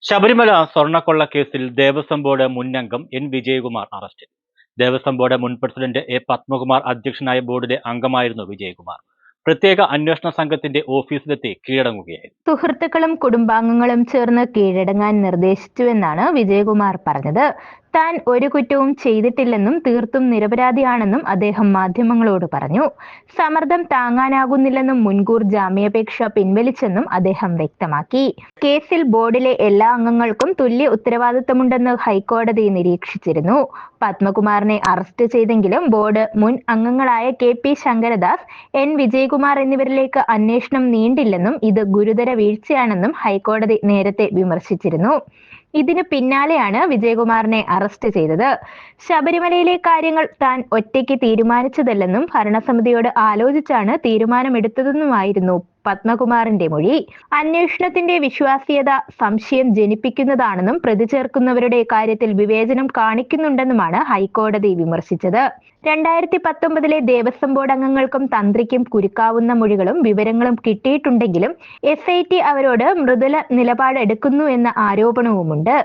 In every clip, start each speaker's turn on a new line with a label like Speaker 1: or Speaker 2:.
Speaker 1: ശബരിമല സ്വർണ്ണക്കൊള്ള കേസിൽ ദേവസ്വം ബോർഡ് മുൻ അംഗം എൻ വിജയകുമാർ അറസ്റ്റിൽ. ദേവസ്വം ബോർഡ് മുൻ പ്രസിഡന്റ് എ പത്മകുമാർ അധ്യക്ഷനായ ബോർഡിലെ അംഗമായിരുന്നു വിജയകുമാർ. പ്രത്യേക അന്വേഷണ സംഘത്തിന്റെ ഓഫീസിലെത്തി കീഴടങ്ങുകയായിരുന്നു.
Speaker 2: സുഹൃത്തുക്കളും കുടുംബാംഗങ്ങളും ചേർന്ന് കീഴടങ്ങാൻ നിർദ്ദേശിച്ചുവെന്നാണ് വിജയകുമാർ പറഞ്ഞത്. താൻ ഒരു കുറ്റവും ചെയ്തിട്ടില്ലെന്നും തീർത്തും നിരപരാധിയാണെന്നും അദ്ദേഹം മാധ്യമങ്ങളോട് പറഞ്ഞു. സമ്മർദ്ദം താങ്ങാനാകുന്നില്ലെന്നും മുൻകൂർ ജാമ്യാപേക്ഷ പിൻവലിച്ചെന്നും അദ്ദേഹം വ്യക്തമാക്കി. കേസിൽ ബോർഡിലെ എല്ലാ അംഗങ്ങൾക്കും തുല്യ ഉത്തരവാദിത്തമുണ്ടെന്ന് ഹൈക്കോടതി നിരീക്ഷിച്ചിരുന്നു. പത്മകുമാറിനെ അറസ്റ്റ് ചെയ്തെങ്കിലും ബോർഡ് മുൻ അംഗങ്ങളായ കെ.പി. ശങ്കരദാസ്, എൻ വിജയകുമാർ എന്നിവരിലേക്ക് അന്വേഷണം നീണ്ടില്ലെന്നും ഇത് ഗുരുതര വീഴ്ചയാണെന്നും ഹൈക്കോടതി നേരത്തെ വിമർശിച്ചിരുന്നു. ഇതിന് പിന്നാലെയാണ് വിജയകുമാറിനെ അറസ്റ്റ് ചെയ്തത്. ശബരിമലയിലെ കാര്യങ്ങൾ താൻ ഒറ്റയ്ക്ക് തീരുമാനിച്ചതല്ലെന്നും ഭരണസമിതിയോട് ആലോചിച്ചാണ് തീരുമാനമെടുത്തതെന്നുമായിരുന്നു പത്മകുമാറിന്റെ മൊഴി. അന്വേഷണത്തിന്റെ വിശ്വാസ്യത സംശയം ജനിപ്പിക്കുന്നതാണെന്നും പ്രതി ചേർക്കുന്നവരുടെ കാര്യത്തിൽ വിവേചനം കാണിക്കുന്നുണ്ടെന്നുമാണ് ഹൈക്കോടതി വിമർശിച്ചത്. 2019 ദേവസ്വം ബോർഡ് അംഗങ്ങൾക്കും തന്ത്രിക്കും കുരുക്കാവുന്ന മൊഴികളും വിവരങ്ങളും കിട്ടിയിട്ടുണ്ടെങ്കിലും SIT അവരോട് മൃദുല നിലപാടെടുക്കുന്നു എന്ന ആരോപണവുമുണ്ട്.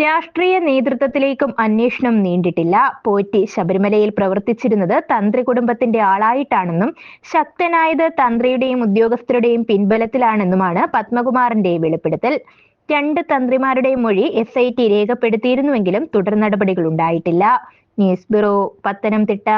Speaker 2: രാഷ്ട്രീയ നേതൃത്വത്തിലേക്കും അന്വേഷണം നീണ്ടിട്ടില്ല. പോറ്റി ശബരിമലയിൽ പ്രവർത്തിച്ചിരുന്നത് തന്ത്രി കുടുംബത്തിന്റെ ആളായിട്ടാണെന്നും ശക്തനായത് തന്ത്രിയുടെയും ഉദ്യോഗസ്ഥരുടെയും പിൻബലത്തിലാണെന്നുമാണ് പത്മകുമാറിന്റെ വെളിപ്പെടുത്തൽ. 2 തന്ത്രിമാരുടെയും മൊഴി SIT രേഖപ്പെടുത്തിയിരുന്നുവെങ്കിലും തുടർ നടപടികൾ ഉണ്ടായിട്ടില്ല. News bureau, Pathanamthitta.